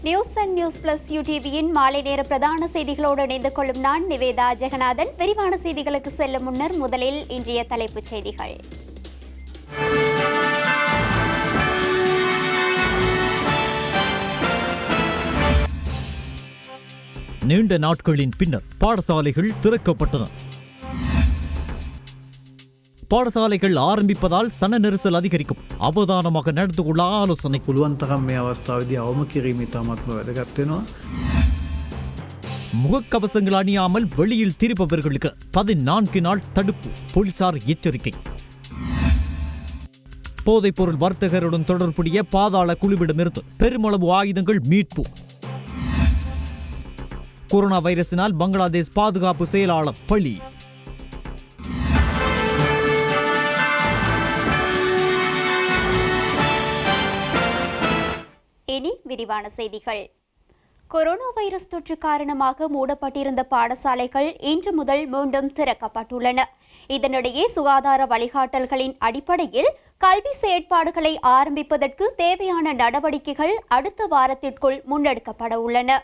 News and news plus யூடிவியின் மாலை நேர பிரதான செய்திகளோடு இணைந்து கொள்ளும் நான் நிவேதா ஜெகநாதன். விரிவான செய்திகளுக்கு செல்லும் முன்னர் முதலில் இன்றைய தலைப்புச் செய்திகள். நீண்ட நாட்களின் பின்னர் பாடசாலைகள் திறக்கப்பட்டன. பாடசாலைகள் ஆரம்பிப்பதால் சன நெரிசல் அதிகரிக்கும், அவதானமாக நடந்து கொள்ள ஆலோசனை. முகக்கவசங்கள் அணியாமல் வெளியில் திரிபவர்களுக்கு 14 நாள் தடுப்பு, போலீசார் எச்சரிக்கை. போதைப்பொருள் வர்த்தகருடன் தொடர்புடைய பாதாள குழுவிடமிருந்து பெருமளவு ஆயுதங்கள் மீட்பு. கொரோனா வைரஸினால் பங்களாதேஷ் பாதுகாப்பு செயலாளர் பலி. இனி விரிவான செய்திகள். கொரோனா வைரஸ் தொற்று காரணமாக மூடப்பட்டிருந்த பாடசாலைகள் இன்று முதல் மீண்டும் திறக்கப்பட்டுள்ளன. இதனிடையே சுகாதார வழிகாட்டல்களின் அடிப்படையில் கல்வி செயற்பாடுகளை ஆரம்பிப்பதற்கு தேவையான நடவடிக்கைகள் அடுத்த வாரத்திற்குள் முன்னெடுக்கப்பட உள்ளன.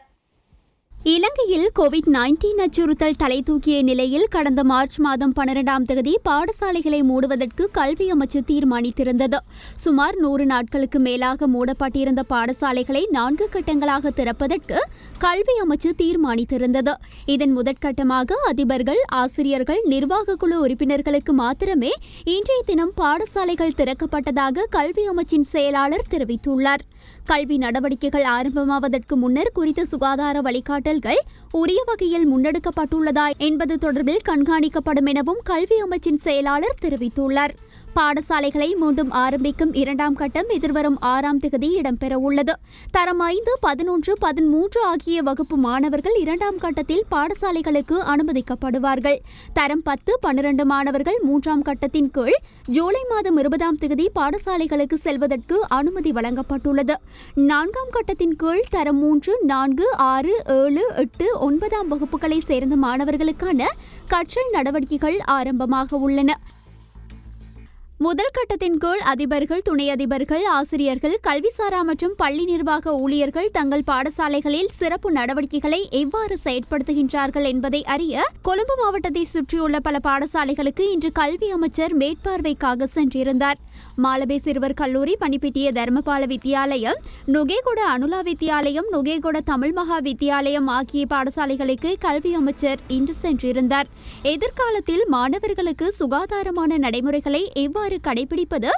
இலங்கையில் கோவிட்-19 அச்சுறுத்தல் தலை தூக்கிய நிலையில் கடந்த மார்ச் மாதம் 12ஆம் தேதி பாடசாலைகளை மூடுவதற்கு கல்வி அமைச்சு தீர்மானித்திருந்தது. சுமார் 100 நாட்களுக்கு மேலாக மூடப்பட்டிருந்த பாடசாலைகளை 4 கட்டங்களாக திறப்பதற்கு கல்வி அமைச்சு தீர்மானித்திருந்தது. இதன் முதற்கட்டமாக அதிபர்கள், ஆசிரியர்கள், நிர்வாக குழு உறுப்பினர்களுக்கு மாத்திரமே இன்றைய தினம் பாடசாலைகள் திறக்கப்பட்டதாக கல்வி அமைச்சின் செயலாளர் தெரிவித்துள்ளார். கல்வி நடவடிக்கைகள் ஆரம்பமாவதற்கு முன்னர் குறித்த சுகாதார வழிகாட்டல்கள் உரிய வகையில் முன்னெடுக்கப்பட்டுள்ளதா என்பது தொடர்பில் கண்காணிக்கப்படும் எனவும் கல்வி அமைச்சின் செயலாளர் தெரிவித்துள்ளார். பாடசாலைகளை மீண்டும் ஆரம்பிக்கும் 2ஆம் கட்டம் எதிர்வரும் 6ஆம் தேதி இடம்பெறவுள்ளது. தரம் 5, 11, 13 ஆகிய வகுப்பு மாணவர்கள் 2ஆம் கட்டத்தில் பாடசாலைகளுக்கு அனுமதிக்கப்படுவார்கள். தரம் 10, 12 மாணவர்கள் 3ஆம் கட்டத்தின் கீழ் ஜூலை மாதம் 20ஆம் தேதி பாடசாலைகளுக்கு செல்வதற்கு அனுமதி வழங்கப்பட்டுள்ளது. 4ஆம் கட்டத்தின் கீழ் தரம் 3, 4, 6, 7, 8, 9ஆம் வகுப்புகளை சேர்ந்த மாணவர்களுக்கான கற்றல் நடவடிக்கைகள் ஆரம்பமாக உள்ளன. முதல் கட்டத்தின் கீழ் அதிபர்கள், துணை அதிபர்கள், ஆசிரியர்கள், கல்விசாரா மற்றும் பள்ளி நிர்வாக ஊழியர்கள் தங்கள் பாடசாலைகளில் சிறப்பு நடவடிக்கைகளை எவ்வாறு செயற்படுத்துகின்றார்கள் என்பதை அறிய கொழும்பு மாவட்டத்தை சுற்றியுள்ள பல பாடசாலைகளுக்கு இன்று கல்வி அமைச்சர் மேற்பார்வைக்காக சென்றிருந்தார். மாலபே சிறுவர் கல்லூரி, பனிப்பிட்டிய தர்மபால வித்தியாலயம், நுகேகொட அனுலா வித்தியாலயம், நுகேகொட தமிழ் மகா வித்தியாலயம் ஆகிய பாடசாலைகளுக்கு கல்வி அமைச்சர் இன்று சென்றிருந்தார். எதிர்காலத்தில் மாணவர்களுக்கு சுகாதாரமான நடைமுறைகளை எவ்வாறு கடைபிடிப்பது,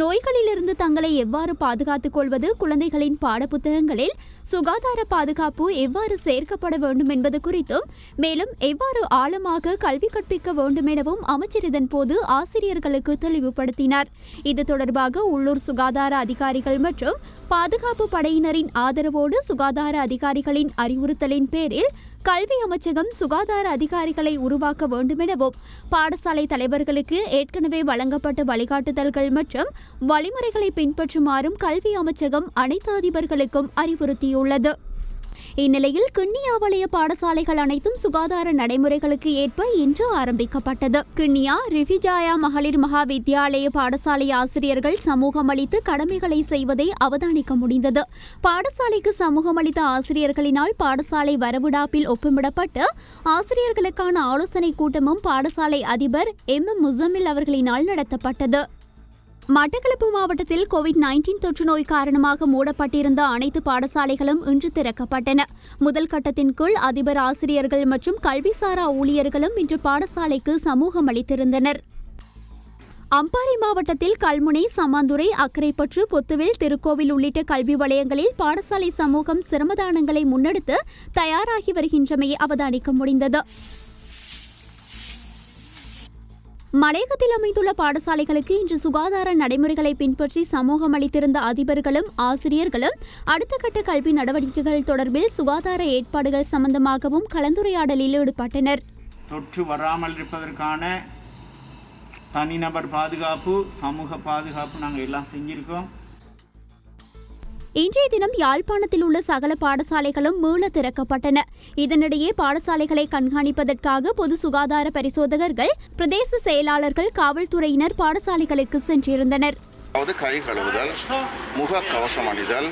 நோய்களிலிருந்து தங்களை எவ்வாறு பாதுகாத்துக் கொள்வது, குழந்தைகளின் பாடப்புத்தகங்களில் சுகாதார பாதுகாப்பு எவ்வாறு சேர்க்கப்பட வேண்டும் என்பது குறித்தும், மேலும் எவ்வாறு ஆழமாக கல்வி கற்பிக்க வேண்டும் எனவும் அமைச்சர் இதன்போது ஆசிரியர்களுக்கு தெளிவுபடுத்தினார். இது தொடர்பாக உள்ளூர் சுகாதார அதிகாரிகள் மற்றும் பாதுகாப்பு படையினரின் ஆதரவோடு சுகாதார அதிகாரிகளின் அறிவுறுத்தலின் பேரில் கல்வி அமைச்சகம் சுகாதார அதிகாரிகளை உருவாக்க வேண்டும் எனவும் பாடசாலை தலைவர்களுக்கு ஏற்கனவே வழங்கப்பட்ட வழிகாட்டுதல்கள் மற்றும் வழிமுறைகளை பின்பற்றுமாறும் கல்வி அமைச்சகம் அனைத்து அதிபர்களுக்கும் அறிவுறுத்தியுள்ளது. இந்நிலையில் கிண்ணியா வலய பாடசாலைகள் அனைத்தும் சுகாதார நடைமுறைகளுக்கு ஏற்ப இன்று ஆரம்பிக்கப்பட்டது. கிண்ணியா ரிஃபிஜாயா மகளிர் மகா வித்தியாலய பாடசாலை ஆசிரியர்கள் சமூகம் அளித்து கடமைகளை செய்வதை அவதானிக்க முடிந்தது. பாடசாலைக்கு சமூகம் அளித்த ஆசிரியர்களினால் பாடசாலை வரவிடாப்பில் ஒப்புமிடப்பட்டு ஆசிரியர்களுக்கான ஆலோசனை கூட்டமும் பாடசாலை அதிபர் எம் முசமில் அவர்களினால் நடத்தப்பட்டது. மட்டக்களப்பு மாவட்டத்தில் கோவிட்-19 தொற்று நோய் காரணமாக மூடப்பட்டிருந்த அனைத்து பாடசாலைகளும் இன்று திறக்கப்பட்டன. முதல் கட்டத்தின் கீழ் அதிபர், ஆசிரியர்கள் மற்றும் கல்விசாரா ஊழியர்களும் இன்று பாடசாலைக்கு சமூகம் அளித்திருந்தனர். அம்பாறை மாவட்டத்தில் கல்முனை, சமாந்துறை, அக்கரைப்பற்று, பொத்துவில், திருக்கோவில் உள்ளிட்ட கல்வி வலயங்களில் பாடசாலை சமூகம் சிரமதானங்களை முன்னெடுத்து தயாராகி வருகின்றமையை அவதானிக்க முடிந்தது. மலையகத்தில் அமைந்துள்ள பாடசாலைகளுக்கு இன்று சுகாதார நடைமுறைகளை பின்பற்றி சமூகம் அளித்திருந்த அதிபர்களும் ஆசிரியர்களும் அடுத்த கட்ட கல்வி நடவடிக்கைகள் தொடர்பில் சுகாதார ஏற்பாடுகள் சம்பந்தமாகவும் கலந்துரையாடலில் ஈடுபட்டனர். தொற்று வராமல் இருப்பதற்கான தனிநபர் பாதுகாப்பு, சமூக பாதுகாப்பு நாங்கள் எல்லாம் செஞ்சிருக்கோம். இன்றைய தினம் யாழ்ப்பாணத்தில் உள்ள சகல பாடசாலைகளும் மீள திறக்கப்பட்டன. இதனிடையே பாடசாலைகளை கண்காணிப்பதற்காக பொது சுகாதார பரிசோதகர்கள், பிரதேச செயலாளர்கள், காவல்துறையினர் பாடசாலைகளுக்கு சென்றிருந்தனர். கை கழுவுதல், முக கவசம் அணிதல்,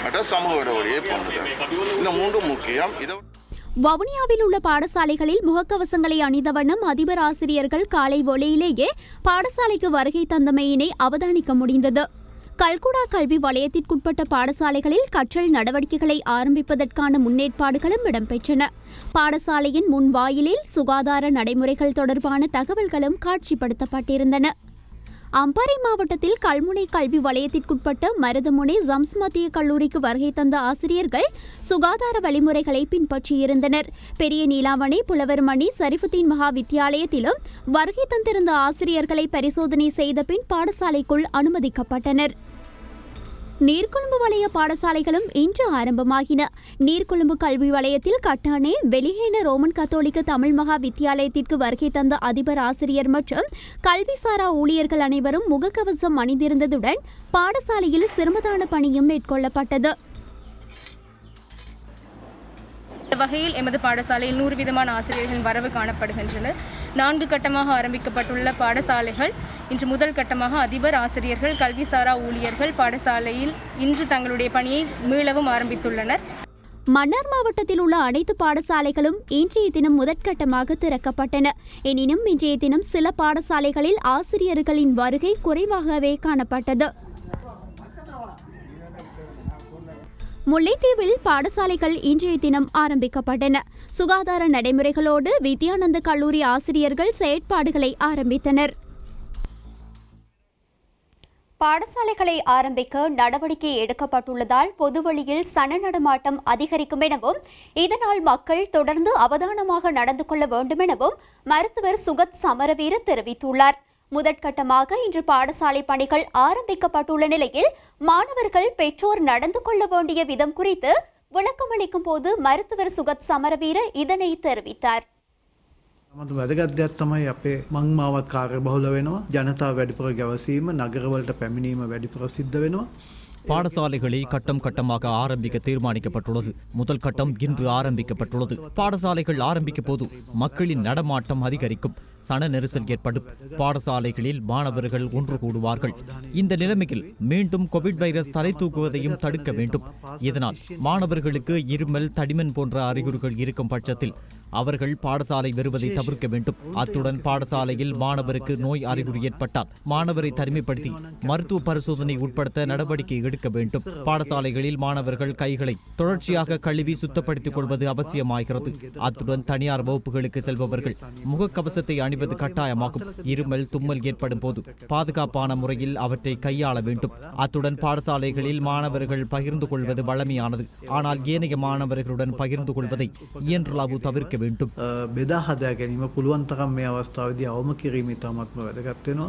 மற்ற சமூக இடைவெளியை பேணுதல். இந்த மூன்று முக்கியம். இதை வவுனியாவில் உள்ள பாடசாலைகளில் முகக்கவசங்களை அணிந்த வண்ணம் அதிபர் ஆசிரியர்கள் காலை வேளையிலேயே பாடசாலைக்கு வருகை தந்தமையினை அவதானிக்க முடிந்தது. கல்குடா கல்வி வலயத்திற்குட்பட்ட பாடசாலைகளில் கற்றல் நடவடிக்கைகளை ஆரம்பிப்பதற்கான முன்னேற்பாடுகளும் இடம்பெற்றன. பாடசாலையின் முன் வாயிலில் சுகாதார நடைமுறைகள் தொடர்பான தகவல்களும் காட்சிப்படுத்தப்பட்டிருந்தன. அம்பாறை மாவட்டத்தில் கல்முனை கல்வி வலயத்திற்குட்பட்ட மருதமுனை ஜம்ஸ் மத்திய கல்லூரிக்கு வருகை தந்த ஆசிரியர்கள் சுகாதார வழிமுறைகளை பின்பற்றியிருந்தனர். பெரிய நீலாவணை புலவர்மணி சரிஃபுத்தீன் மகா வித்தியாலயத்திலும் வருகை தந்திருந்த ஆசிரியர்களை பரிசோதனை செய்த பின் பாடசாலைக்குள் அனுமதிக்கப்பட்டனர். நீர்கொழும்பு வலய பாடசாலைகளும் இன்று ஆரம்பமாகின. நீர்கொழும்பு கல்வி வலயத்தில் கட்டானே வெளியேன ரோமன் கத்தோலிக்க தமிழ் மகா வித்தியாலயத்திற்கு வருகை தந்த அதிபர் ஆசிரியர் மற்றும் கல்விசாரா ஊழியர்கள் அனைவரும் முகக்கவசம் அணிந்திருந்ததுடன் பாடசாலையில் சிரமதான பணியும் மேற்கொள்ளப்பட்டது. இந்த வகையில் எமது பாடசாலையில் 100 விதமான ஆசிரியர்களின் வரவு காணப்படுகின்றனர். 4 கட்டமாக ஆரம்பிக்கப்பட்டுள்ள பாடசாலைகள் இன்று முதல் கட்டமாக அதிபர் ஆசிரியர்கள் கல்விசாரா ஊழியர்கள் பாடசாலையில் இன்று தங்களுடைய பணியை மீளவும் ஆரம்பித்துள்ளனர். மன்னார் மாவட்டத்தில் உள்ள அனைத்து பாடசாலைகளும் இன்றைய தினம் முதற்கட்டமாக திறக்கப்பட்டன. எனினும் இன்றைய தினம் சில பாடசாலைகளில் ஆசிரியர்களின் வருகை குறைவாகவே காணப்பட்டது. முல்லைத்தீவில் பாடசாலைகள் இன்றைய தினம் ஆரம்பிக்கப்பட்டன. சுகாதார நடைமுறைகளோடு வித்யானந்த கல்லூரி ஆசிரியர்கள் செயற்பாடுகளை ஆரம்பித்தனர். பாடசாலைகளை ஆரம்பிக்க நடவடிக்கை எடுக்கப்பட்டுள்ளதால் பொதுவழியில் சன நடமாட்டம் அதிகரிக்கும் எனவும் இதனால் மக்கள் தொடர்ந்து அவதானமாக நடந்து கொள்ள வேண்டும் எனவும் மருத்துவர் சுகத் சமரவீர தெரிவித்துள்ளார். முதற்கட்டமாக இன்று பாடசாலை பணிகள் ஆரம்பிக்கப்பட்டுள்ள நிலையில் மாணவர்கள் பெற்றோர் நடந்து கொள்ள வேண்டிய விதம் குறித்து விளக்கமளிக்கும் போது மருத்துவர் சுகத் சமரவீர இதனை தெரிவித்தார். මට වැදගත් දෙයක් තමයි අපේ මංමාවත් කාර්ය බහුල වෙනවා. ජනතාව වැඩිපුර ගැවසීම, නගරවලට පැමිණීම වැඩිපුර සිද්ධ වෙනවා. பாடசாலைகளை கட்டம் கட்டமாக ஆரம்பிக்க தீர்மானிக்கப்பட்டுள்ளது. முதல் கட்டம் இன்று ஆரம்பிக்கப்பட்டுள்ளது. பாடசாலைகள் ஆரம்பிக்கும் போது மக்களின் நடமாட்டம் அதிகரிக்கும், சன நெரிசல் ஏற்படும். பாடசாலைகளில் மாணவர்கள் ஒன்று கூடுவார்கள். இந்த நிலைமையில் மீண்டும் கோவிட் வைரஸ் தலை தூக்குவதையும் தடுக்க வேண்டும். இதனால் மாணவர்களுக்கு இருமல், தடிமன் போன்ற அறிகுறிகள் இருக்கும் பட்சத்தில் அவர்கள் பாடசாலை வருவதை தவிர்க்க வேண்டும். அத்துடன் பாடசாலையில் மாணவருக்கு நோய் அறிகுறி ஏற்பட்டால் மாணவரை தனிமைப்படுத்தி மருத்துவ பரிசோதனை உட்படுத்த நடவடிக்கை எடுக்க வேண்டும். பாடசாலைகளில் மாணவர்கள் கைகளை தொடர்ச்சியாக கழுவி சுத்தப்படுத்திக் கொள்வது அவசியமாகிறது. அத்துடன் தனியார் வகுப்புகளுக்கு செல்பவர்கள் முகக்கவசத்தை அணிவது கட்டாயமாகும். இருமல், தும்மல் ஏற்படும் போது பாதுகாப்பான முறையில் அவற்றை கையாள வேண்டும். அத்துடன் பாடசாலைகளில் மாணவர்கள் பகிர்ந்து கொள்வது வழமையானது. ஆனால் ஏனைய மாணவர்களுடன் பகிர்ந்து கொள்வதை இயன்றளவு தவிர்க்க வேண்டும். බෙදා හදා ගැනීම පුළුවන් තරම් මේ අවස්ථාවේදී අවම කිරීම ඉතාමත්ම වැදගත් වෙනවා.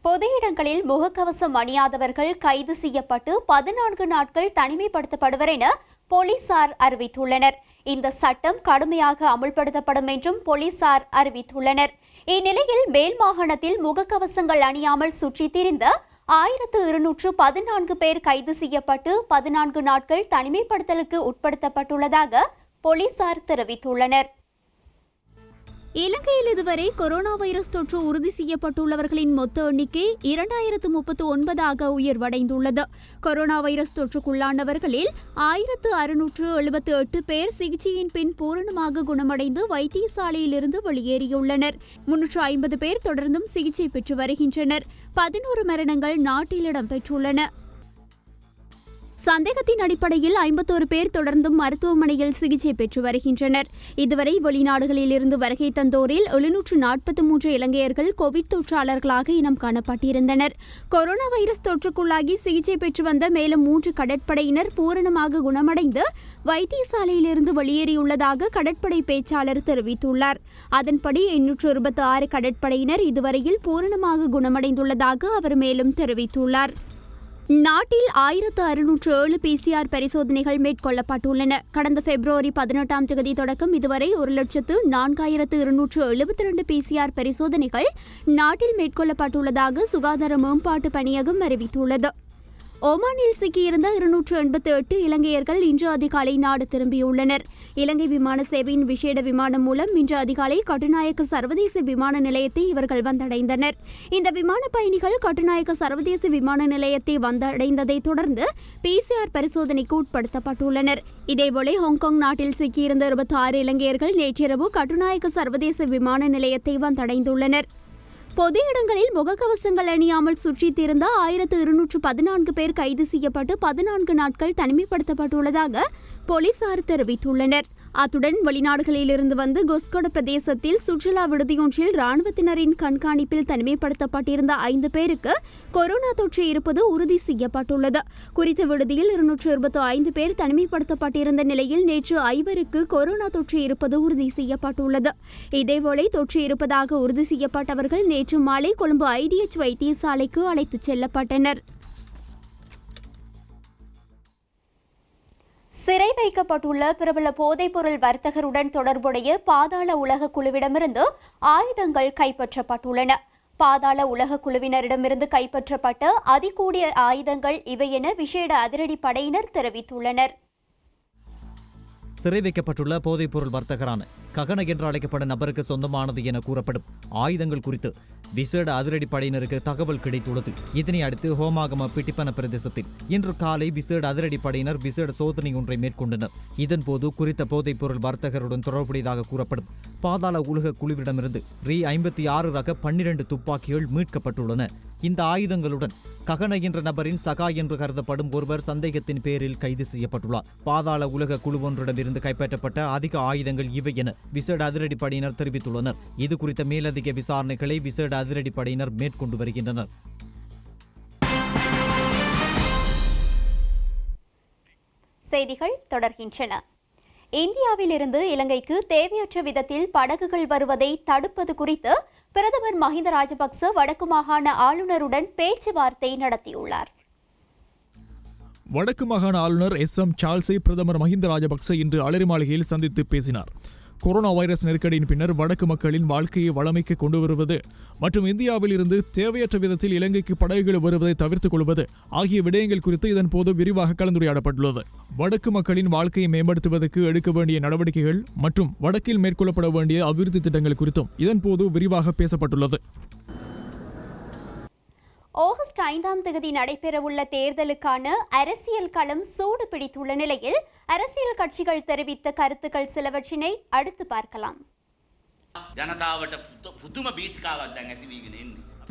பொது இடங்களில் முகக்கவசம் அணியாதவர்கள் கைது செய்யப்பட்டு 14 நாட்கள் தனிமைப்படுத்தப்படுவர் என போலீசார் அறிவித்துள்ளனர். இந்த சட்டம் கடுமையாக அமுல்படுத்தப்படும் என்றும் போலீசார் அறிவித்துள்ளனர். இந்நிலையில் மேல் மாகாணத்தில் முகக்கவசங்கள் அணியாமல் சுற்றித் திரிந்த 1214 பேர் கைது செய்யப்பட்டு 14 நாட்கள் தனிமைப்படுத்தலுக்கு உட்படுத்தப்பட்டுள்ளதாக போலீசார் தெரிவித்துள்ளனர். இலங்கையில் இதுவரை கொரோனா வைரஸ் தொற்று உறுதி செய்யப்பட்டுள்ளவர்களின் மொத்த எண்ணிக்கை 2039 உயர்வடைந்துள்ளது. கொரோனா வைரஸ் தொற்றுக்குள்ளானவர்களில் 1678 பேர் சிகிச்சையின் பின் பூரணமாக குணமடைந்து வைத்தியசாலையிலிருந்து வெளியேறியுள்ளனர். 350 பேர் தொடர்ந்தும் சிகிச்சை பெற்று வருகின்றனர். 11 மரணங்கள் நாட்டில் இடம்பெற்றுள்ளன. சந்தேகத்தின் அடிப்படையில் 51 பேர் தொடர்ந்தும் மருத்துவமனையில் சிகிச்சை பெற்று வருகின்றனர். இதுவரை வெளிநாடுகளில் இருந்து வருகை தந்தோரில் 743 இலங்கையர்கள் கோவிட் தொற்றாளர்களாக இனம் காணப்பட்டிருந்தனர். கொரோனா வைரஸ் தொற்றுக்குள்ளாகி சிகிச்சை பெற்று வந்த மேலும் 3 கடற்படையினர் பூரணமாக குணமடைந்து வைத்தியசாலையிலிருந்து வெளியேறியுள்ளதாக கடற்படை பேச்சாளர் தெரிவித்துள்ளார். அதன்படி 826 கடற்படையினர் இதுவரையில் பூரணமாக குணமடைந்துள்ளதாக அவர் மேலும் தெரிவித்துள்ளார். நாட்டில் 1607 PCR பரிசோதனைகள் மேற்கொள்ளப்பட்டுள்ளன. கடந்த பிப்ரவரி 18 தொடக்கம் இதுவரை 1,04,272 PCR பரிசோதனைகள் நாட்டில் மேற்கொள்ளப்பட்டுள்ளதாக சுகாதார மேம்பாட்டு பணியகம் அறிவித்துள்ளது. ஒமானில் சிக்கியிருந்த 288 இலங்கையர்கள் இன்று அதிகாலை நாடு திரும்பியுள்ளனர். இலங்கை விமான சேவையின் விசேட விமானம் மூலம் இன்று அதிகாலை கட்டுநாயக்க சர்வதேச விமான நிலையத்தை இவர்கள் வந்தடைந்தனர். இந்த விமான பயணிகள் கட்டுநாயக்க சர்வதேச விமான நிலையத்தை வந்தடைந்ததை தொடர்ந்து PCR பரிசோதனைக்கு உட்படுத்தப்பட்டுள்ளனர். இதேபோல ஹாங்காங் நாட்டில் சிக்கியிருந்த 26 இலங்கையர்கள் நேற்றிரவு கட்டுநாயக்க சர்வதேச விமான நிலையத்தை வந்தடைந்துள்ளனர். பொது இடங்களில் முகக்கவசங்கள் அணியாமல் சுற்றித் திரிந்த 1214 பேர் கைது செய்யப்பட்டு 14 நாட்கள் தனிமைப்படுத்தப்பட்டுள்ளதாக போலீசார் தெரிவித்துள்ளனர். அத்துடன் வெளிநாடுகளிலிருந்து வந்து கொஸ்கொட பிரதேசத்தில் சுற்றுலா விடுதியொன்றில் இராணுவத்தினரின் கண்காணிப்பில் தனிமைப்படுத்தப்பட்டிருந்த 5 பேருக்கு கொரோனா தொற்று இருப்பது உறுதி செய்யப்பட்டுள்ளது. குறித்த விடுதியில் 225 பேர் தனிமைப்படுத்தப்பட்டிருந்த நிலையில் நேற்று 5 கொரோனா தொற்று இருப்பது உறுதி செய்யப்பட்டுள்ளது. இதேவேளை தொற்று இருப்பதாக உறுதி செய்யப்பட்டவர்கள் நேற்று மாலை கொழும்பு IDH வைத்தியசாலைக்கு அழைத்துச் செல்லப்பட்டனர். சிறை வைக்கப்பட்டுள்ள பிரபல போதைப்பொருள் வர்த்தகருடன் தொடர்புடைய பாதாள உலக குழுவிடமிருந்து ஆயுதங்கள் கைப்பற்றப்பட்டுள்ளன. பாதாள உலக குழுவினரிடமிருந்து கைப்பற்றப்பட்ட அதிகூடிய ஆயுதங்கள் இவை என விசேட அதிரடி படையினர் தெரிவித்துள்ளனர். சிறை வைக்கப்பட்டுள்ள போதைப்பொருள் வர்த்தகரான ககன என்று அழைக்கப்படும் நபருக்கு சொந்தமானது என கூறப்படும் ஆயுதங்கள் குறித்து விசேட அதிரடி படையினருக்கு தகவல் கிடைத்துள்ளது. இதனை அடுத்து ஹோமாகம பிட்டிப்பன பிரதேசத்தில் இன்று காலை விசேட அதிரடி படையினர் விசேட சோதனை ஒன்றை மேற்கொண்டனர். இதன்போது குறித்த போதைப்பொருள் வர்த்தகருடன் தொடர்புடையதாக கூறப்படும் பாதாள உலக குழுவிடமிருந்து .56 ரக 12 துப்பாக்கிகள் மீட்கப்பட்டுள்ளன. இந்த ஆயுதங்களுடன் ககன என்ற நபரின் சகா என்று கருதப்படும் ஒருவர் சந்தேகத்தின் பேரில் கைது செய்யப்பட்டுள்ளார். பாதாள உலக குழு ஒன்றிடமிருந்து கைப்பற்றப்பட்ட அதிக ஆயுதங்கள் இவை என விசேட அதிரடி படையினர் தெரிவித்துள்ளனர். இது குறித்த மேலதிக விசாரணைகளை விசேட அதிரடி படையினர் மேற்கொண்டு வருகின்றனர். செய்திகள் தொடர்கின்றன. இந்தியாவிலிருந்து இலங்கைக்கு தேவையற்ற விதத்தில் படகுகள் வருவதை தடுப்பது குறித்து பிரதமர் மஹிந்த ராஜபக்ச வடக்கு மாகாண ஆளுநருடன் பேச்சுவார்த்தை நடத்தியுள்ளார். வடக்கு மாகாண ஆளுநர் SM சார்ல்ஸை பிரதமர் மஹிந்த ராஜபக்ச இன்று அலரி மாளிகையில் சந்தித்து பேசினார். கொரோனா வைரஸ் நெருக்கடியின் பின்னர் வடக்கு மக்களின் வாழ்க்கையை வளமைக்கு கொண்டு வருவது மற்றும் இந்தியாவில் இருந்து தேவையற்ற விதத்தில் இலங்கைக்கு படகுகள் வருவதை தவிர்த்துக் கொள்வது ஆகிய விடயங்கள் குறித்து இதன் போது விரிவாக கலந்துரையாடப்பட்டுள்ளது. வடக்கு மக்களின் வாழ்க்கையை மேம்படுத்துவதற்கு எடுக்க வேண்டிய நடவடிக்கைகள் மற்றும் வடக்கில் மேற்கொள்ளப்பட வேண்டிய அபிவிருத்தி திட்டங்கள் குறித்தும் இதன்போது விரிவாக பேசப்பட்டுள்ளது. ஆகஸ்ட் 5ஆம் தேதி நடைபெறவுள்ள தேர்தலுக்கான அரசியல் களம் சூடு பிடித்துள்ள நிலையில் அரசியல் கட்சிகள் தெரிவித்த கருத்துக்கள் சிலவற்றினை அடுத்து பார்க்கலாம்.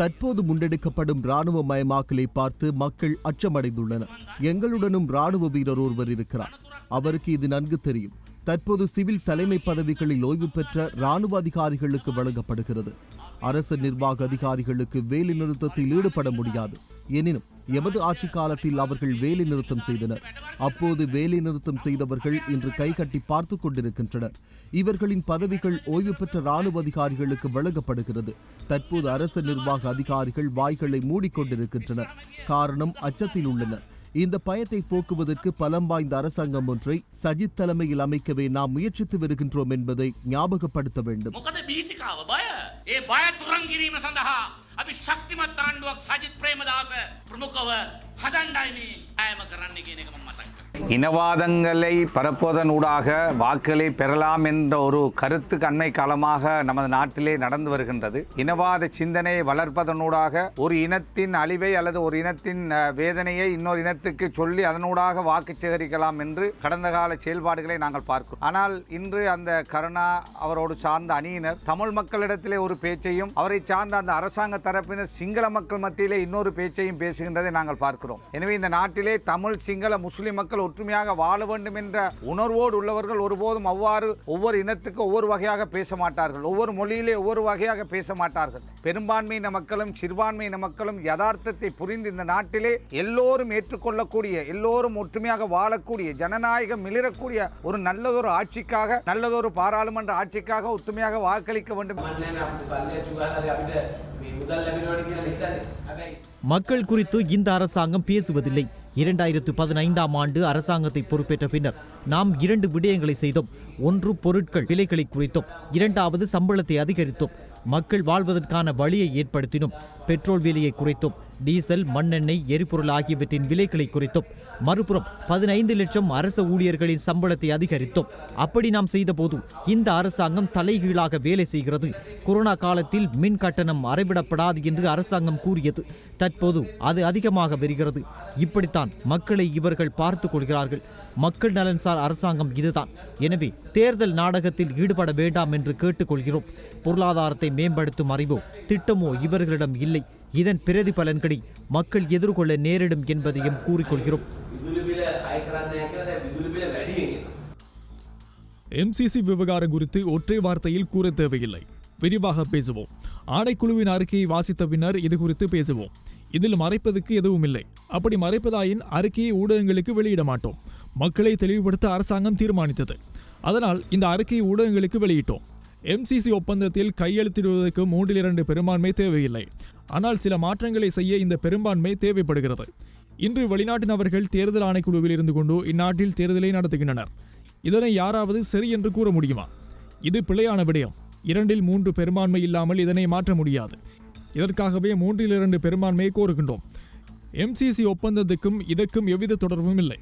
தற்போது முன்னெடுக்கப்படும் இராணுவ மயமாக்கலை பார்த்து மக்கள் அச்சமடைந்துள்ளனர். எங்களுடனும் இராணுவ வீரர் ஒருவர் இருக்கிறார். அவருக்கு இது நன்கு தெரியும். தற்போது சிவில் தலைமை பதவிகளில் ஓய்வு பெற்ற இராணுவ அதிகாரிகளுக்கு வழங்கப்படுகிறது. அரசு நிர்வாக அதிகாரிகளுக்கு வேலை நிறுத்தத்தில் ஈடுபட முடியாது. எனினும் எமது ஆட்சி காலத்தில் அவர்கள் வேலை நிறுத்தம் செய்தனர். அப்போது வேலை நிறுத்தம் செய்தவர்கள் இன்று கைகட்டி பார்த்து கொண்டிருக்கின்றனர். இவர்களின் பதவிகள் ஓய்வு பெற்ற இராணுவ அதிகாரிகளுக்கு வழங்கப்படுகிறது. தற்போது அரசு நிர்வாக அதிகாரிகள் வாய்களை மூடிக்கொண்டிருக்கின்றனர். காரணம் அச்சத்தில் உள்ளனர். இந்த பயத்தை போக்குவதற்கு பலம் வாய்ந்த அரசாங்கம் ஒன்றை சஜித் தலைமையில் அமைக்கவே நாம் முயற்சித்து வருகின்றோம் என்பதை ஞாபகப்படுத்த வேண்டும். இனவாதங்களை பரப்புவதனூடாக வாக்குகளை பெறலாம் என்ற ஒரு கருத்து அண்மை காலமாக நமது நாட்டிலே நடந்து வருகின்றது. இனவாத சிந்தனையை வளர்ப்பதனூடாக ஒரு இனத்தின் அழிவை அல்லது ஒரு இனத்தின் வேதனையை இன்னொரு இனத்துக்கு சொல்லி அதனூடாக வாக்கு சேகரிக்கலாம் என்று கடந்த கால செயல்பாடுகளை நாங்கள் பார்க்கிறோம். ஆனால் இன்று அந்த கருணா அவரோடு சார்ந்த அணியினர் தமிழ் மக்களிடத்திலே ஒரு பேச்சையும் அவரை சார்ந்த அந்த அரசாங்க தரப்பினர் சிங்கள மக்கள் மத்தியிலே இன்னொரு பேச்சையும் பேசுகின்றதை நாங்கள் பார்க்கிறோம். எனவே இந்த நாட்டிலே தமிழ் சிங்கள முஸ்லிம் மக்கள் ஒற்றுமையாக வாழ வேண்டும் என்ற உணர்வோடு உள்ளவர்கள் ஒருபோதும் அவ்வாறு ஒவ்வொரு இனத்துக்கு ஒவ்வொரு வகையாக பேச மாட்டார்கள். ஒவ்வொரு மொழியிலே ஒவ்வொரு வகையாக பேச மாட்டார்கள். பெரும்பான்மையின மக்களும் சிறுபான்மையின மக்களும் யதார்த்தத்தை புரிந்து இந்த நாட்டிலே எல்லோரும் ஏற்றுக்கொள்ளக்கூடிய எல்லோரும் ஒற்றுமையாக வாழக்கூடிய ஜனநாயகம் மிளிரக்கூடிய ஒரு நல்லதொரு ஆட்சிக்காக நல்லதொரு பாராளுமன்ற ஆட்சிக்காக ஒற்றுமையாக வாக்களிக்க வேண்டும். மக்கள் குறித்து இந்த அரசாங்கம் பேசுவதில்லை. 2015ஆம் ஆண்டு அரசாங்கத்தை பொறுப்பேற்ற பின்னர் நாம் 2 விடயங்களை செய்தோம். ஒன்று, பொருட்கள் விலைகளை குறைத்தோம். 2வது, சம்பளத்தை அதிகரித்தோம். மக்கள் வாழ்வதற்கான வழியை ஏற்படுத்தினோம். பெட்ரோல் விலையை குறைத்தோம். டீசல், மண்ணெண்ணெய், எரிபொருள் ஆகியவற்றின் விலைகளை குறித்தும், மறுபுறம் 15 லட்சம் அரசு ஊழியர்களின் சம்பளத்தை அதிகரித்தோம். அப்படி நாம் செய்தபோது இந்த அரசாங்கம் தலைகீழாக வேலை செய்கிறது. கொரோனா காலத்தில் மின் கட்டணம் அறவிடப்படாது என்று அரசாங்கம் கூறியது. தற்போது அது அதிகமாக வருகிறது. இப்படித்தான் மக்களை இவர்கள் பார்த்து கொள்கிறார்கள். மக்கள் நலன்சார் அரசாங்கம் இதுதான். எனவே தேர்தல் நாடகத்தில் ஈடுபட வேண்டாம் என்று கேட்டுக்கொள்கிறோம். பொருளாதாரத்தை மேம்படுத்தும் அறிவோ திட்டமோ இவர்களிடம் இல்லை. இதன் பிரதிபலன்களை மக்கள் எதிர்கொள்ள நேரிடும் என்பதையும் கூறிக்கொள்கிறோம். MCC விவகாரம் குறித்து ஒற்றை வார்த்தையில் கூற தேவையில்லை. விரிவாக பேசுவோம். ஆணைக்குழுவின் அறிக்கையை வாசித்த பின்னர் இது குறித்து பேசுவோம். இதில் மறைப்பதற்கு எதுவும் இல்லை. அப்படி மறைப்பதாயின் அறிக்கையை ஊடகங்களுக்கு வெளியிட மாட்டோம். மக்களை தெளிவுபடுத்த அரசாங்கம் தீர்மானித்தது. அதனால் இந்த அறிக்கையை ஊடகங்களுக்கு வெளியிட்டோம். MCC ஒப்பந்தத்தில் கையெழுத்திடுவதற்கு 3/2 பெரும்பான்மை தேவையில்லை. ஆனால் சில மாற்றங்களை செய்ய இந்த பெரும்பான்மை தேவைப்படுகிறது. இன்று வெளிநாட்டு நபர்கள் தேர்தல் ஆணைக்குழுவில் இருந்து கொண்டு இந்நாட்டில் தேர்தலை நடத்துகின்றனர். இதனை யாராவது சரி என்று கூற முடியுமா? இது பிழையான விடயம். 2/3 பெரும்பான்மை இல்லாமல் இதனை மாற்ற முடியாது. இதற்காகவே 3/2 பெரும்பான்மையை கோருகின்றோம். MCC ஒப்பந்தத்துக்கும் இதற்கும் எவ்வித தொடர்பும் இல்லை.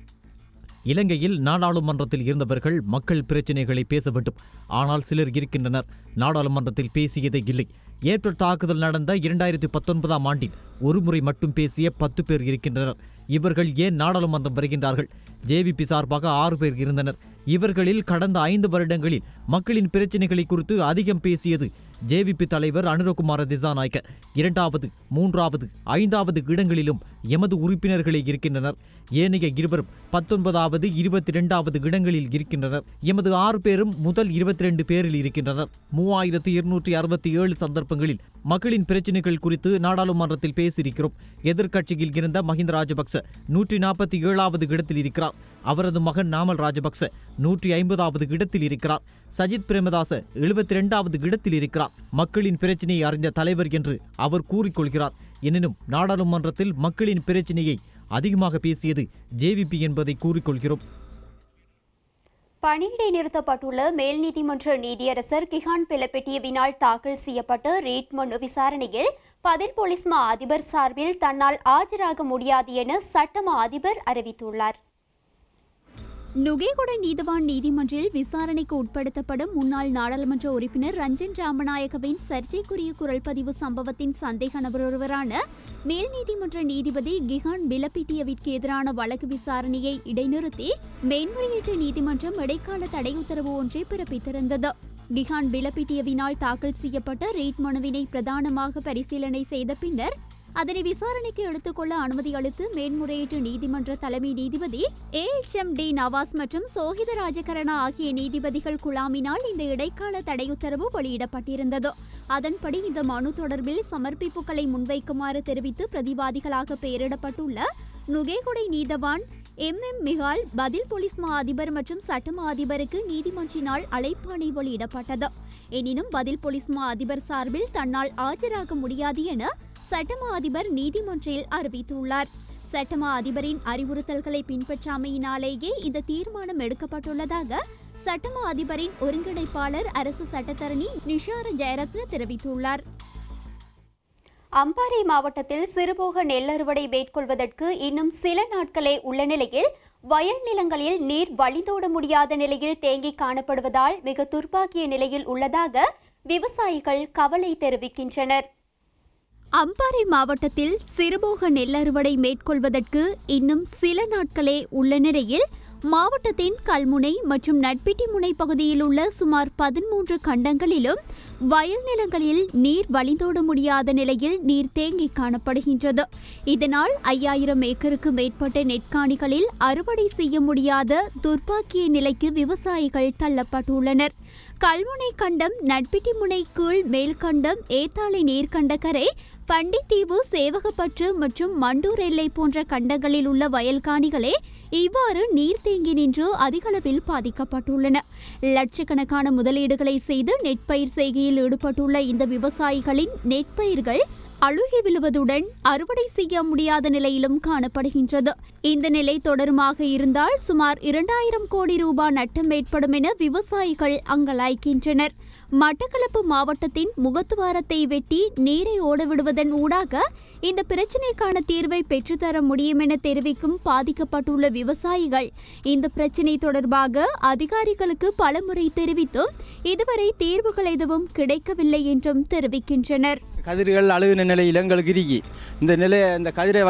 இலங்கையில் நாடாளுமன்றத்தில் இருந்தவர்கள் மக்கள் பிரச்சினைகளை பேச வேண்டும். ஆனால் சிலர் இருக்கின்றனர், நாடாளுமன்றத்தில் பேசியதே இல்லை. ஏப்ரல் தாக்குதல் நடந்த 2019ஆம் ஆண்டில் ஒருமுறை மட்டும் பேசிய 10 பேர் இருக்கின்றனர். இவர்கள் ஏன் நாடாளுமன்றம் வருகின்றார்கள்? JVP சார்பாக 6 பேர் இருந்தனர். இவர்களில் கடந்த 5 வருடங்களில் மக்களின் பிரச்சினைகளை குறித்து அதிகம் பேசியது JVP தலைவர் அனுரகுமார திசாநாயக்க. 2வது, 3வது, 5வது இடங்களிலும் எமது உறுப்பினர்களே இருக்கின்றனர். ஏனைய இருவரும் 19வது, 22வது இடங்களில் இருக்கின்றனர். எமது 6 பேரும் முதல் 22 பேரில் இருக்கின்றனர். 3267 சந்தர்ப்பங்களில் மக்களின் பிரச்சினைகள் குறித்து நாடாளுமன்றத்தில் பேசியிருக்கிறோம். எதிர்க்கட்சியில் இருந்த மஹிந்த ராஜபக்ச 147வது இடத்தில் இருக்கிறார். அவரது மகன் நாமல் ராஜபக்ச 150வது இடத்தில் இருக்கிறார். சஜித் பிரேமதாச 72வது இடத்தில் இருக்கிறார். மக்களின் பிரச்சினையை அறிந்த தலைவர் என்று அவர் கூறிக்கொள்கிறார். எனினும் நாடாளுமன்றத்தில் மக்களின் பிரச்சினையை அதிகமாக பேசியது JVP என்பதை கூறிக்கொள்கிறோம். பணியிடை நிறுத்தப்பட்டுள்ள மேல் நீதிமன்ற நீதியரசர் கிஹான் பிலப்பெட்டியவினால் தாக்கல் செய்யப்பட்ட ரீட் மனு விசாரணையில் பதில் போலீஸ் மா அதிபர் சார்பில் தன்னால் ஆஜராக முடியாது என சட்டமா அதிபர் அறிவித்துள்ளார். நுகேகொட நீதவான் நீதிமன்றில் விசாரணைக்கு உட்படுத்தப்படும் முன்னாள் நாடாளுமன்ற உறுப்பினர் ரஞ்சன் ராமநாயகவின் சர்ச்சைக்குரிய குரல் பதிவு சம்பவத்தின் சந்தேக நபர் ஒருவரான மேல் நீதிமன்ற நீதிபதி கிஹான் பிலப்பிட்டியவிற்கு எதிரான வழக்கு விசாரணையை இடைநிறுத்தி மேன்முறையீட்டு நீதிமன்றம் இடைக்கால தடை உத்தரவு ஒன்றை பிறப்பித்திருந்தது. கிஹான் பிலப்பிட்டியவினால் தாக்கல் செய்யப்பட்ட ரீட் மனுவினை பிரதானமாக பரிசீலனை செய்த பின்னர் அதனை விசாரணைக்கு எடுத்துக்கொள்ள அனுமதி அளித்து மேன்முறையீட்டு நீதிமன்ற தலைமை நீதிபதி AHMD நவாஸ் மற்றும் சோஹித ராஜகரணா ஆகிய நீதிபதிகள் குழாமினால் இந்த இடைக்கால தடை உத்தரவு வெளியிடப்பட்டிருந்தது. அதன்படி இந்த மனு தொடர்பில் சமர்ப்பிப்புகளை முன்வைக்குமாறு தெரிவித்து பிரதிவாதிகளாக பெயரிடப்பட்டுள்ள நுகேகொடை நீதவான் MM மிகால் பதில் போலீஸ் மா அதிபர் மற்றும் சட்டமா அதிபருக்கு நீதிமன்றினால் அழைப்பாணை வெளியிடப்பட்டது. எனினும் பதில் போலீஸ் மா அதிபர் சார்பில் தன்னால் ஆஜராக முடியாது என சட்டமா அதிபர் நீதிமன்றில் அறிவித்துள்ளார். சட்டமா அதிபரின் அறிவுறுத்தல்களை பின்பற்றாமையினாலேயே இந்த தீர்மானம் எடுக்கப்பட்டுள்ளதாக சட்டமா அதிபரின் ஒருங்கிணைப்பாளர் அரசு சட்டத்தரணி நிஷார ஜெயரத்ன தெரிவித்துள்ளார். அம்பாறை மாவட்டத்தில் சிறுபோக நெல் அறுவடை மேற்கொள்வதற்கு இன்னும் சில நாட்களே உள்ள நிலையில் வயல் நிலங்களில் நீர் வழிந்தோட முடியாத நிலையில் தேங்கி காணப்படுவதால் மிக துர்பாக்கிய நிலையில் உள்ளதாக விவசாயிகள் கவலை தெரிவிக்கின்றனர். அம்பாறை மாவட்டத்தில் சிறுபோக நெல் அறுவடை மேற்கொள்வதற்கு இன்னும் சில நாட்களே உள்ள நிலையில் மாவட்டத்தின் கல்முனை மற்றும் நட்பிட்டிமுனை பகுதியில் உள்ள சுமார் 13 கண்டங்களிலும் வயல் நிலங்களில் நீர் வழிந்தோட முடியாத நிலையில் நீர் தேங்கி காணப்படுகின்றது. இதனால் 5000 ஏக்கருக்கு மேற்பட்ட நெற்காணிகளில் அறுவடை செய்ய முடியாத துர்பாக்கிய நிலைக்கு விவசாயிகள் தள்ளப்பட்டுள்ளனர். கல்முனை கண்டம், நட்பிட்டிமுனை கீழ் மேல்கண்டம், ஏத்தாலை நீர்கண்டக்கரை, பண்டித்தீவு, சேவகப்பற்று மற்றும் மண்டூர் எல்லை போன்ற கண்டங்களில் உள்ள வயல்காணிகளே இவ்வாறு நீர் தேங்கி நின்று அதிகளவில் பாதிக்கப்பட்டுள்ளன. லட்சக்கணக்கான முதலீடுகளை செய்து நெற்பயிர் செய்கையில் ஈடுபட்டுள்ள இந்த விவசாயிகளின் நெற்பயிர்கள் அழுகி விழுவதுடன் அறுவடை செய்ய முடியாத நிலையிலும் காணப்படுகின்றது. இந்த நிலை தொடருமாக இருந்தால் சுமார் 2000 கோடி ரூபாய் நட்டம் ஏற்படும் என விவசாயிகள் அங்கலாய்க்கின்றனர். மட்டக்களப்பு மாவட்டத்தின் முகத்துவாரத்தை வெட்டி நீரை ஓடவிடுவதன் ஊடாக இந்த பிரச்சினைக்கான தீர்வை பெற்றுத்தர முடியும் என தெரிவிக்கும் பாதிக்கப்பட்டுள்ள விவசாயிகள் இந்த பிரச்சினை தொடர்பாக அதிகாரிகளுக்கு பலமுறை தெரிவித்தும் இதுவரை தீர்வுகள் எதுவும் கிடைக்கவில்லை என்றும் தெரிவிக்கின்றனர். கதிர்கள் அழுகின நிலையில் எங்களுக்கு இருக்கு. இந்த கதிரை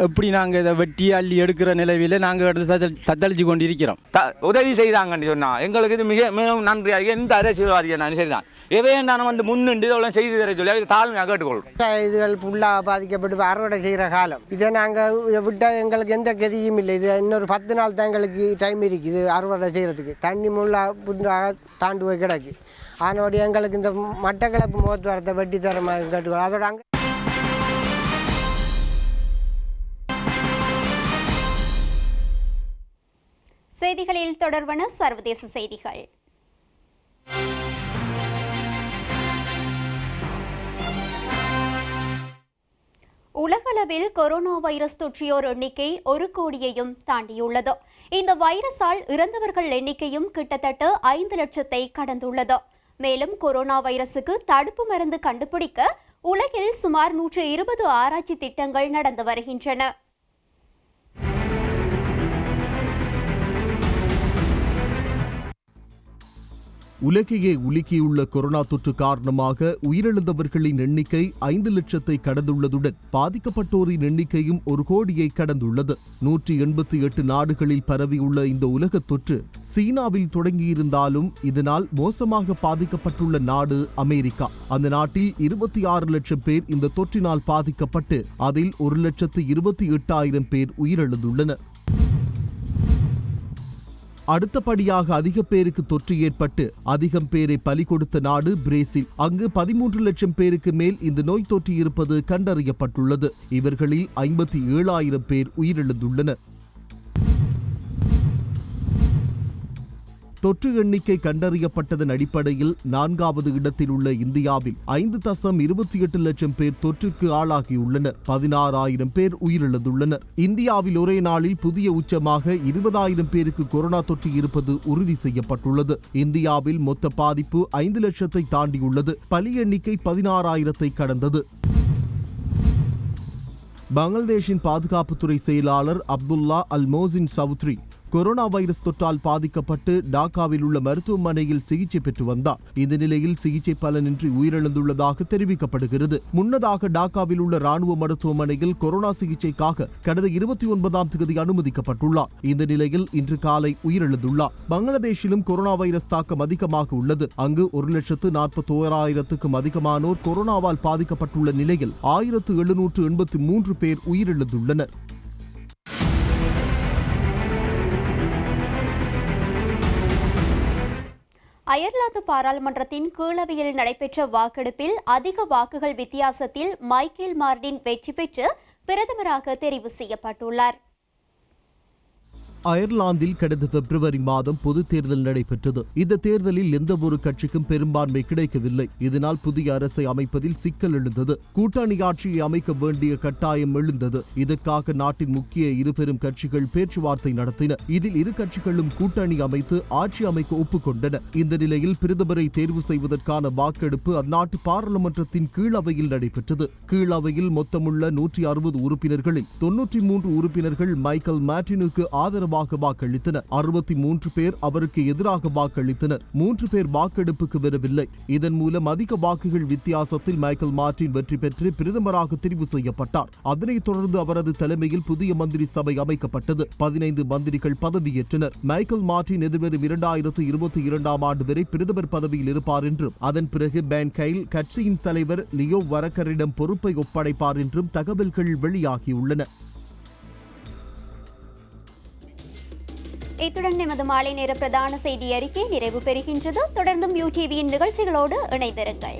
எப்படி நாங்கள் இதை வெட்டி அள்ளி எடுக்கிற நிலையில் நாங்கள் எடுத்து தத்தளிச்சு கொண்டு இருக்கிறோம். உதவி செய்தாங்கன்னு சொன்னால் எங்களுக்கு இது மிகவும் நன்றியாக எந்த அரசியல்வாதிகள் சரிதான் எவையும் நான் முன்னின்று இதெல்லாம் செய்து தர சொல்லி தாழ்மையாக கேட்டுக்கொள்கிறோம். இதுகள் ஃபுல்லாக பாதிக்கப்பட்டு அறுவடை செய்கிற காலம் இதை நாங்கள் விட்டால் எங்களுக்கு எந்த கதியும் இல்லை. இது இன்னொரு 10 நாள் தான் எங்களுக்கு டைம் இருக்குது அறுவடை செய்கிறதுக்கு. தண்ணி முள்ளாக தாண்டு போய் கிடக்கு. அதனோட எங்களுக்கு இந்த மட்டக்களப்பு முகத்துவாரத்தை வெட்டி தர மாதிரி கேட்டுக்கொள்ளும். அதோட அங்கே செய்திகளில் தொடர்பான சர்வதேச செய்திகள். உலகளவில் கொரோனா வைரஸ் தொற்றியோர் எண்ணிக்கை 1 கோடியையும் தாண்டியுள்ளது. இந்த வைரஸால் இறந்தவர்கள் எண்ணிக்கையும் கிட்டத்தட்ட 5 லட்சத்தை கடந்துள்ளது. மேலும் கொரோனா வைரசுக்கு தடுப்பு மருந்து கண்டுபிடிக்க உலகில் சுமார் 120 ஆராய்ச்சி திட்டங்கள் நடந்து வருகின்றன. உலகையே உலுக்கியுள்ள கொரோனா தொற்று காரணமாக உயிரிழந்தவர்களின் எண்ணிக்கை 5 லட்சத்தை கடந்துள்ளதுடன் பாதிக்கப்பட்டோரின் எண்ணிக்கையும் 1 கோடியை கடந்துள்ளது. 188 நாடுகளில் பரவியுள்ள இந்த உலக தொற்று சீனாவில் தொடங்கியிருந்தாலும் இதனால் மோசமாக பாதிக்கப்பட்டுள்ள நாடு அமெரிக்கா. அந்த நாட்டில் 26 லட்சம் பேர் இந்த தொற்றினால் பாதிக்கப்பட்டு அதில் 1,28,000 பேர் உயிரிழந்துள்ளனர். அடுத்தபடியாக அதிக பேருக்கு தொற்று ஏற்பட்டு அதிகம் பேரை பலி கொடுத்த நாடு பிரேசில். அங்கு 13 லட்சம் பேருக்கு மேல் இந்த நோய் தொற்று இருப்பது கண்டறியப்பட்டுள்ளது. இவர்களில் 57,000 பேர் உயிரிழந்துள்ளனர். தொற்று எண்ணிக்கை கண்டறியப்பட்டதன் அடிப்படையில் 4வது இடத்தில் உள்ள இந்தியாவில் 5.28 லட்சம் பேர் தொற்றுக்கு ஆளாகியுள்ளனர். 16,000 பேர் உயிரிழந்துள்ளனர். இந்தியாவில் ஒரே நாளில் புதிய உச்சமாக 20,000 பேருக்கு கொரோனா தொற்று இருப்பது உறுதி செய்யப்பட்டுள்ளது. இந்தியாவில் மொத்த பாதிப்பு 5 லட்சத்தை தாண்டியுள்ளது. பலி எண்ணிக்கை 16,000 கடந்தது. பங்களாதேஷின் பாதுகாப்புத்துறை செயலாளர் அப்துல்லா அல் மோசின் சவுத்ரி கொரோனா வைரஸ் தொற்றால் பாதிக்கப்பட்டு டாக்காவில் உள்ள மருத்துவமனையில் சிகிச்சை பெற்று வந்தார். இந்த நிலையில் சிகிச்சை பலனின்றி உயிரிழந்துள்ளதாக தெரிவிக்கப்படுகிறது. முன்னதாக டாக்காவில் உள்ள ராணுவ மருத்துவமனையில் கொரோனா சிகிச்சைக்காக கடந்த 29ஆம் தேதி அனுமதிக்கப்பட்டுள்ளார். இந்த நிலையில் இன்று காலை உயிரிழந்துள்ளார். பங்களாதேஷிலும் கொரோனா வைரஸ் தாக்கம் அதிகமாக உள்ளது. அங்கு 1,41,000க்கும் அதிகமானோர் கொரோனாவால் பாதிக்கப்பட்டுள்ள நிலையில் 1,783 பேர் உயிரிழந்துள்ளனர். அயர்லாந்து பாராளுமன்றத்தின் கீழவையில் நடைபெற்ற வாக்கெடுப்பில் அதிக வாக்குகள் வித்தியாசத்தில் மைக்கேல் மார்டின் வெற்றி பெற்று பிரதமராக தெரிவு செய்யப்பட்டுள்ளார். அயர்லாந்தில் கடந்த பிப்ரவரி மாதம் பொது தேர்தல் நடைபெற்றது. இந்த தேர்தலில் எந்த ஒரு கட்சிக்கும் பெரும்பான்மை கிடைக்கவில்லை. இதனால் புதிய அரசை அமைப்பதில் சிக்கல் எழுந்தது. கூட்டணி ஆட்சியை அமைக்க வேண்டிய கட்டாயம் எழுந்தது. இதற்காக நாட்டின் முக்கிய இரு பெரும் கட்சிகள் பேச்சுவார்த்தை நடத்தின. இதில் இரு கட்சிகளும் கூட்டணி அமைத்து ஆட்சி அமைக்க ஒப்புக்கொண்டன. இந்த நிலையில் பிரதமரை தேர்வு செய்வதற்கான வாக்கெடுப்பு அந்நாட்டு பாராளுமன்றத்தின் கீழவையில் நடைபெற்றது. கீழவையில் மொத்தமுள்ள 160 உறுப்பினர்களில் 93 உறுப்பினர்கள் மைக்கேல் மார்டினுக்கு ஆதரவு வாக்களித்தனர். 63 பேர் அவருக்கு எதிராக வாக்களித்தனர். 3 பேர் வாக்கெடுப்புக்கு வரவில்லை. இதன் மூலம் அதிக வாக்குகள் வித்தியாசத்தில் மைக்கேல் மார்டின் வெற்றி பெற்று பிரதமராக தெரிவு செய்யப்பட்டார். அதனைத் தொடர்ந்து அவரது தலைமையில் புதிய மந்திரி சபை அமைக்கப்பட்டது. 15 மந்திரிகள் பதவியேற்றனர். மைக்கேல் மார்டின் எதிர்வரும் 2022ஆம் ஆண்டு வரை பிரதமர் பதவியில் இருப்பார் என்றும் அதன் பிறகு பென் கைல் கட்சியின் தலைவர் லியோ வரக்கரிடம் பொறுப்பை ஒப்படைப்பார் என்றும் தகவல்கள் வெளியாகியுள்ளன. இத்துடன் நமது மாலை நேர பிரதான செய்தி அறிக்கை நிறைவு பெறுகின்றது. தொடர்ந்தும் யூடிவியின் நிகழ்ச்சிகளோடு இணைந்திருங்கள்.